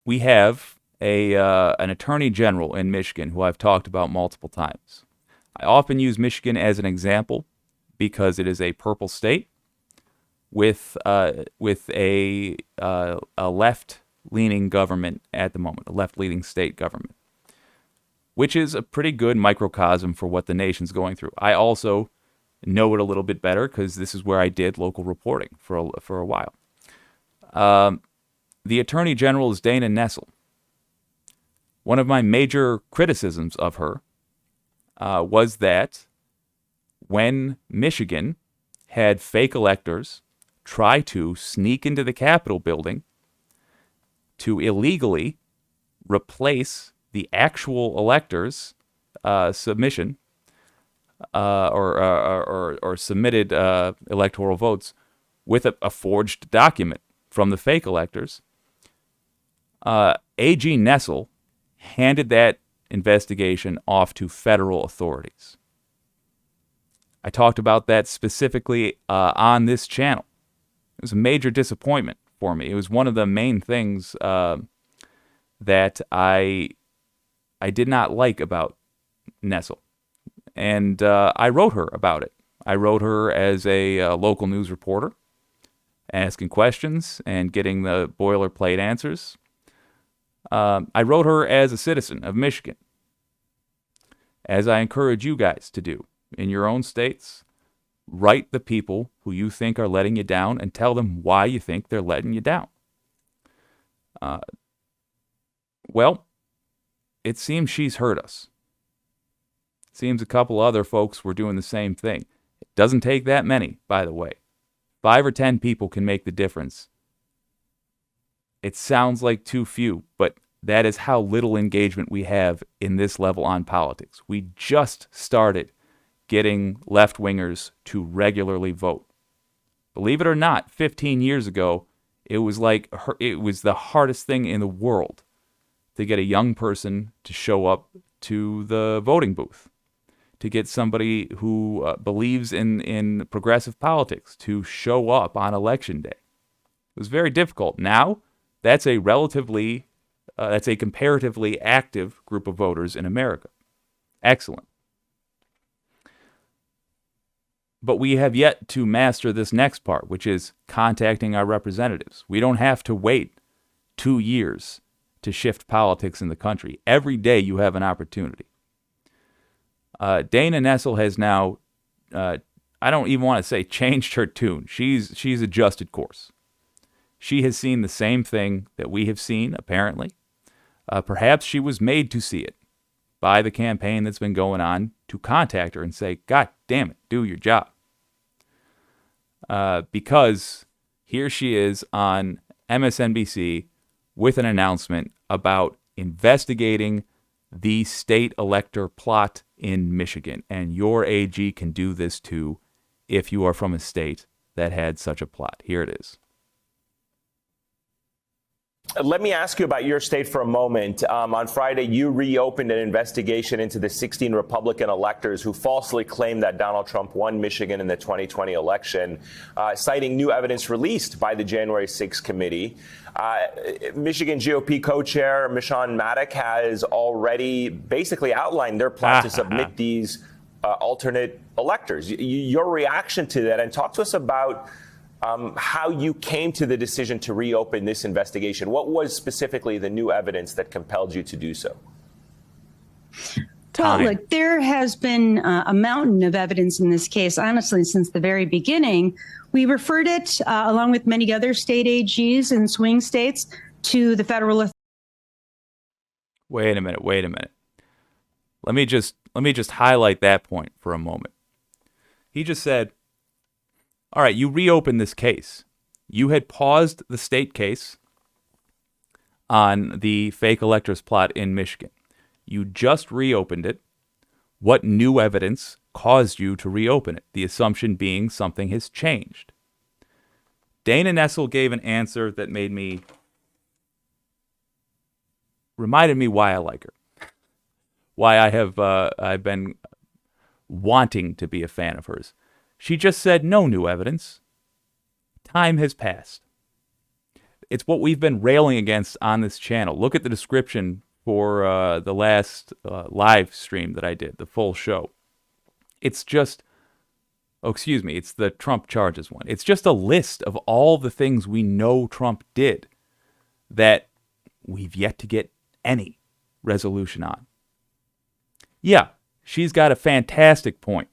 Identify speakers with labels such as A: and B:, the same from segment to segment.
A: we have an attorney general in Michigan who I've talked about multiple times. I often use Michigan as an example because it is a purple state with a left-leaning government at the moment, a left-leaning state government, which is a pretty good microcosm for what the nation's going through. I also know it a little bit better because this is where I did local reporting for a while. The Attorney General is Dana Nessel. One of my major criticisms of her was that when Michigan had fake electors try to sneak into the Capitol building to illegally replace the actual electors' submission or submitted electoral votes with a forged document from the fake electors, AG Nessel handed that investigation off to federal authorities. I talked about that specifically on this channel. It was a major disappointment for me. It was one of the main things that I did not like about Nessel. And I wrote her about it. I wrote her as a local news reporter, asking questions and getting the boilerplate answers. I wrote her as a citizen of Michigan, as I encourage you guys to do in your own states. Write the people who you think are letting you down and tell them why you think they're letting you down. Well, it seems she's heard us. It seems a couple other folks were doing the same thing. It doesn't take that many, by the way. 5 or 10 people can make the difference. It sounds like too few, but that is how little engagement we have in this level on politics. We just started getting left-wingers to regularly vote. Believe it or not, 15 years ago, it was the hardest thing in the world to get a young person to show up to the voting booth, to get somebody who believes in progressive politics to show up on election day. It was very difficult. Now, that's a comparatively active group of voters in America. Excellent. But we have yet to master this next part, which is contacting our representatives. We don't have to wait 2 years to shift politics in the country. Every day you have an opportunity. Dana Nessel has now, I don't even want to say changed her tune. She's adjusted course. She has seen the same thing that we have seen, apparently. Perhaps she was made to see it by the campaign that's been going on to contact her and say, God damn it, do your job. Because here she is on MSNBC with an announcement about investigating the state elector plot in Michigan. And your AG can do this too if you are from a state that had such a plot. Here it is.
B: Let me ask you about your state for a moment. On Friday, you reopened an investigation into the 16 Republican electors who falsely claimed that Donald Trump won Michigan in the 2020 election, citing new evidence released by the January 6th committee. Michigan GOP co-chair Michon Maddock has already basically outlined their plan to submit these alternate electors. Your reaction to that, and talk to us about how you came to the decision to reopen this investigation. What was specifically the new evidence that compelled you to do so?
C: Well, look, there has been a mountain of evidence in this case, honestly, since the very beginning. We referred it, along with many other state AGs in swing states, to the federal authorities.
A: Wait a minute. Let me just highlight that point for a moment. He just said, all right, you reopened this case. You had paused the state case on the fake electors plot in Michigan. You just reopened it. What new evidence caused you to reopen it? The assumption being something has changed. Dana Nessel gave an answer that reminded me why I like her. Why I've been wanting to be a fan of hers. She just said no new evidence. Time has passed. It's what we've been railing against on this channel. Look at the description for the last live stream that I did, the full show. It's just, it's the Trump charges one. It's just a list of all the things we know Trump did that we've yet to get any resolution on. Yeah, she's got a fantastic point.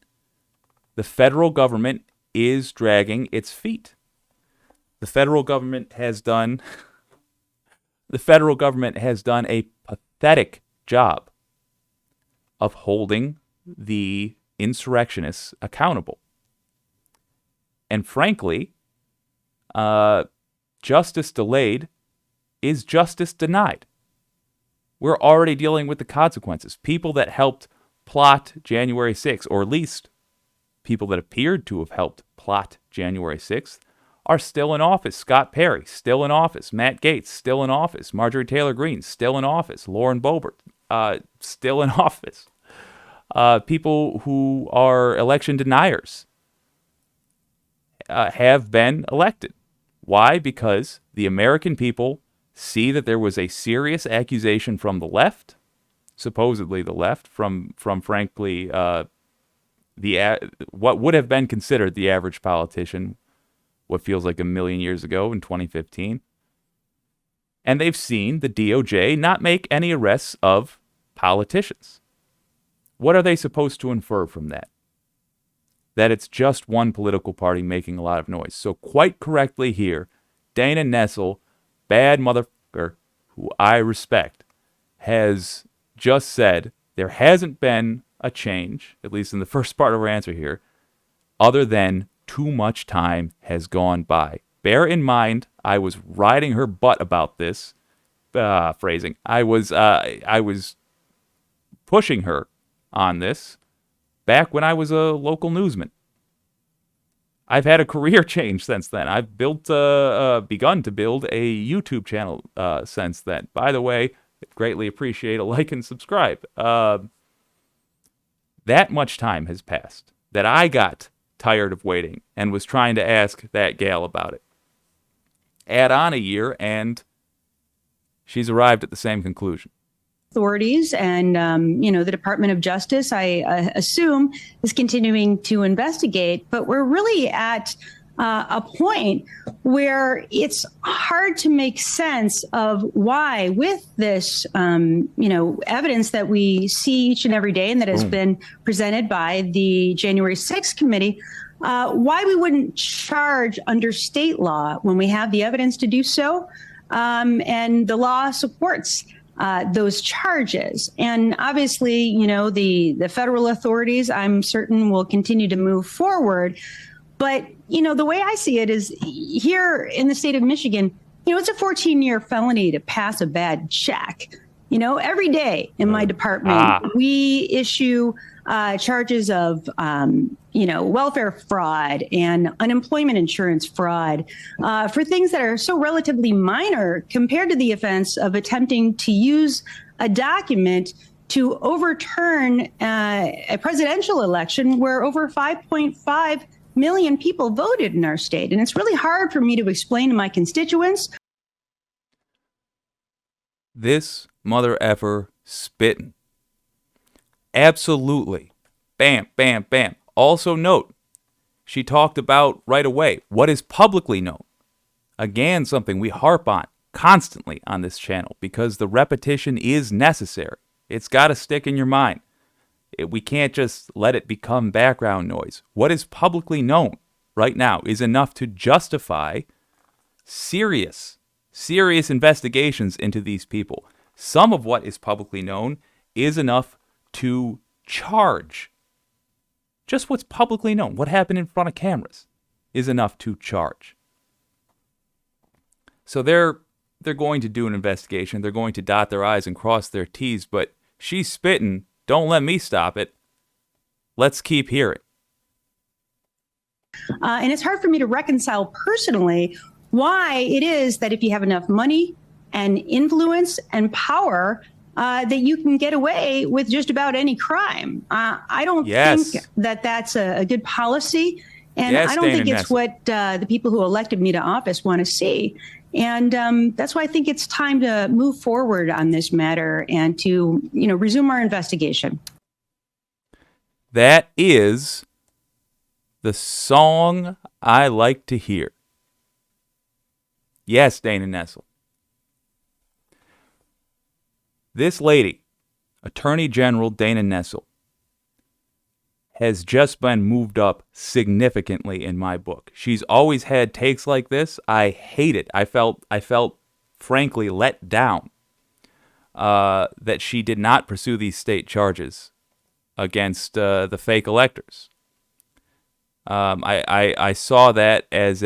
A: The federal government is dragging its feet. The federal government has done a pathetic job of holding the insurrectionists accountable. And frankly, justice delayed is justice denied. We're already dealing with the consequences. People that helped plot January 6th, or at least people that appeared to have helped plot January 6th, are still in office. Scott Perry, still in office. Matt Gaetz, still in office. Marjorie Taylor Greene, still in office. Lauren Boebert, still in office. People who are election deniers have been elected. Why? Because the American people see that there was a serious accusation from the left, supposedly the left, from frankly, what would have been considered the average politician, what feels like a million years ago in 2015. And they've seen the DOJ not make any arrests of politicians. What are they supposed to infer from that? That it's just one political party making a lot of noise. So quite correctly here, Dana Nessel, bad motherfucker who I respect, has just said there hasn't been a change, at least in the first part of her answer here, other than too much time has gone by. Bear in mind, I was riding her butt about this phrasing. I was pushing her on this back when I was a local newsman. I've had a career change since then. I've begun to build a YouTube channel since then. By the way, greatly appreciate a like and subscribe. That much time has passed that I got tired of waiting and was trying to ask that gal about it. Add on a year and she's arrived at the same conclusion.
C: Authorities and, the Department of Justice, I assume, is continuing to investigate. But we're really at a point where it's hard to make sense of why, with this, evidence that we see each and every day and that has been presented by the January 6th committee, why we wouldn't charge under state law when we have the evidence to do so. And the law supports those charges. And obviously, the federal authorities, I'm certain, will continue to move forward. But, the way I see it is here in the state of Michigan, it's a 14-year felony to pass a bad check. Every day in my department, we issue charges of, welfare fraud and unemployment insurance fraud for things that are so relatively minor compared to the offense of attempting to use a document to overturn a presidential election where over 5.5 million people voted in our state. And it's really hard for me to explain to my constituents.
A: This mother effer spittin'. Absolutely. Bam, bam, bam. Also note, she talked about right away what is publicly known. Again, something we harp on constantly on this channel because the repetition is necessary. It's got to stick in your mind. We can't just let it become background noise. What is publicly known right now is enough to justify serious investigations into these people. Some of what is publicly known is enough to charge. Just what's publicly known, what happened in front of cameras, is enough to charge. So they're going to do an investigation. They're going to dot their I's and cross their T's, but she's spitting. Don't let me stop it. Let's keep hearing.
C: And it's hard for me to reconcile personally why it is that if you have enough money and influence and power, that you can get away with just about any crime. I don't think that that's a good policy And
A: Yes,
C: I don't
A: Dana
C: think it's
A: Nessel.
C: what the people who elected me to office want to see. And that's why I think it's time to move forward on this matter and to, resume our investigation.
A: That is the song I like to hear. Yes, Dana Nessel. This lady, Attorney General Dana Nessel, has just been moved up significantly in my book. She's always had takes like this. I hate it. I felt frankly let down that she did not pursue these state charges against the fake electors. I saw that as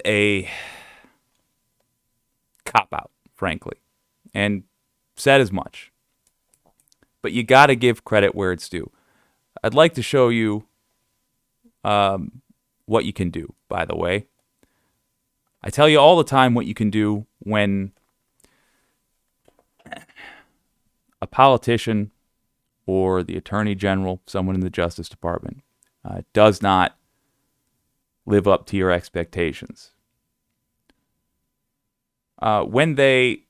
A: a cop out, frankly, and said as much. But you got to give credit where it's due. I'd like to show you what you can do, by the way. I tell you all the time what you can do when a politician or the Attorney General, someone in the Justice Department, does not live up to your expectations. When they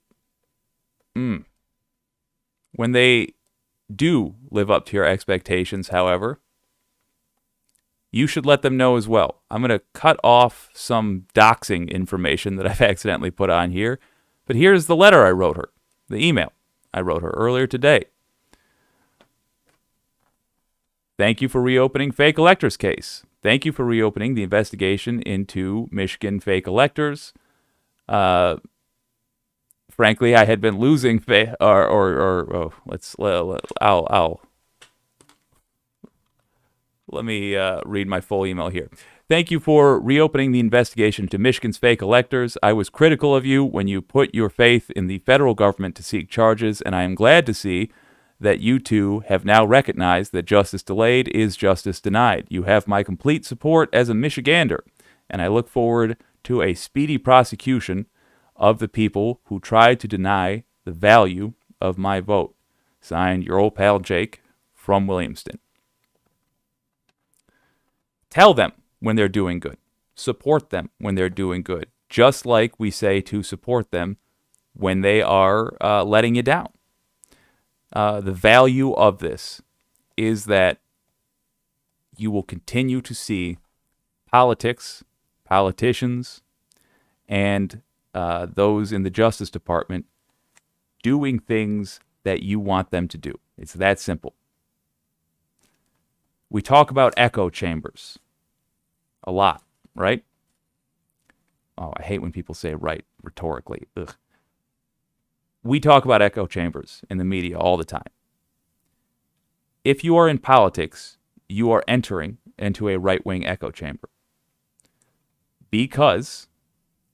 A: do live up to your expectations, however, you should let them know as well. I'm going to cut off some doxing information that I've accidentally put on here, but here's the letter I wrote her, the email I wrote her earlier today. Thank you for reopening fake electors case. Thank you for reopening the investigation into Michigan fake electors. Frankly, I had been losing faith, let me read my full email here. Thank you for reopening the investigation to Michigan's fake electors. I was critical of you when you put your faith in the federal government to seek charges, and I am glad to see that you two have now recognized that justice delayed is justice denied. You have my complete support as a Michigander, and I look forward to a speedy prosecution of the people who tried to deny the value of my vote. Signed, your old pal Jake from Williamston. Tell them when they're doing good. Support them when they're doing good, just like we say to support them when they are letting you down. The value of this is that you will continue to see politics, politicians, and those in the Justice Department doing things that you want them to do. It's that simple. We talk about echo chambers a lot, right? Oh, I hate when people say right rhetorically. Ugh. We talk about echo chambers in the media all the time. If you are in politics, you are entering into a right-wing echo chamber because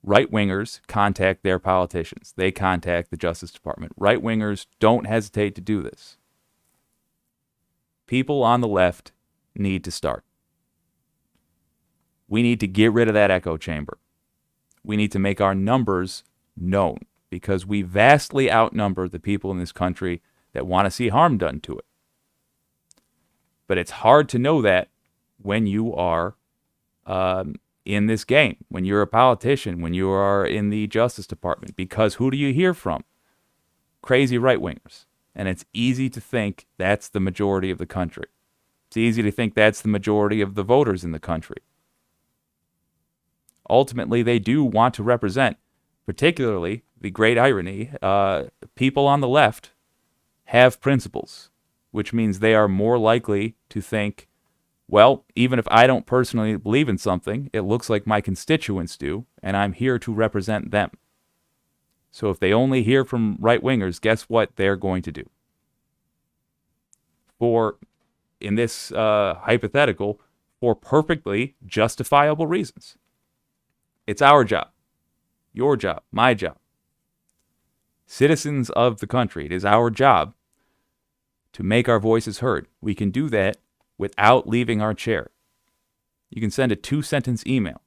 A: right-wingers contact their politicians. They contact the Justice Department. Right-wingers don't hesitate to do this. People on the left need to start. We need to get rid of that echo chamber. We need to make our numbers known because we vastly outnumber the people in this country that want to see harm done to it. But it's hard to know that when you are in this game, when you're a politician, when you are in the Justice Department, because who do you hear from? Crazy right-wingers. And it's easy to think that's the majority of the country. It's easy to think that's the majority of the voters in the country. Ultimately, they do want to represent, particularly, the great irony, people on the left have principles, which means they are more likely to think, well, even if I don't personally believe in something, it looks like my constituents do, and I'm here to represent them. So if they only hear from right-wingers, guess what they're going to do? In this hypothetical, for perfectly justifiable reasons. It's our job, your job, my job. Citizens of the country, it is our job to make our voices heard. We can do that without leaving our chair. You can send a 2-sentence email.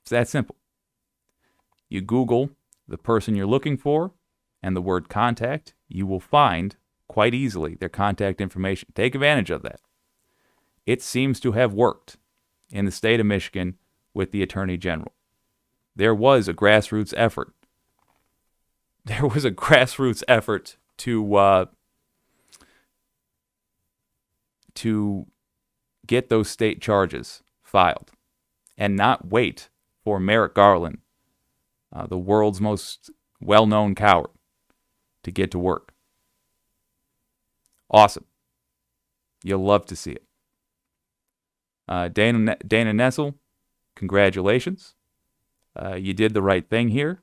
A: It's that simple. You Google the person you're looking for and the word contact. You will find quite easily their contact information. Take advantage of that. It seems to have worked in the state of Michigan with the Attorney General. There was a grassroots effort. To get those state charges filed and not wait for Merrick Garland, the world's most well-known coward, to get to work. Awesome. You'll love to see it. Dana Nessel, congratulations. You did the right thing here.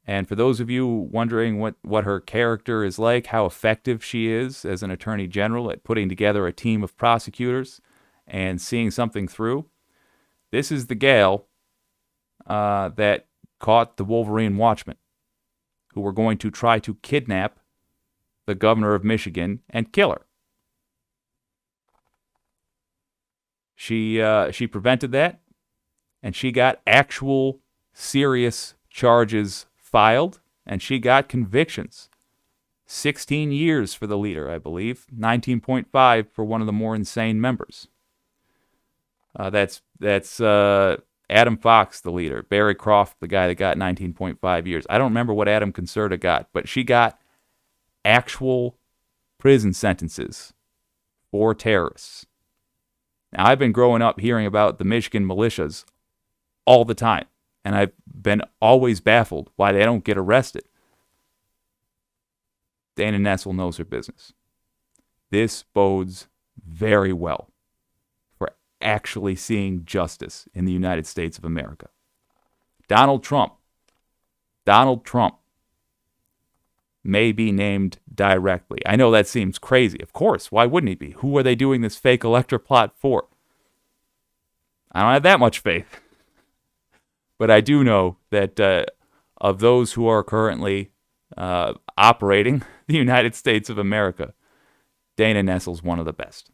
A: And for those of you wondering what her character is like, how effective she is as an attorney general at putting together a team of prosecutors and seeing something through, this is the gal that caught the Wolverine Watchmen, who were going to try to kidnap the governor of Michigan and kill her. She prevented that, and she got actual serious charges filed, and she got convictions. 16 years for the leader, I believe. 19.5 for one of the more insane members. That's Adam Fox, the leader. Barry Croft, the guy that got 19.5 years. I don't remember what Adam Concerta got, but she got actual prison sentences for terrorists. Now, I've been growing up hearing about the Michigan militias all the time, and I've been always baffled why they don't get arrested. Dana Nessel knows her business. This bodes very well for actually seeing justice in the United States of America. Donald Trump may be named directly. I know that seems crazy. Of course, why wouldn't he be? Who are they doing this fake elector plot for? I don't have that much faith. But I do know that of those who are currently operating the United States of America, Dana Nessel's one of the best.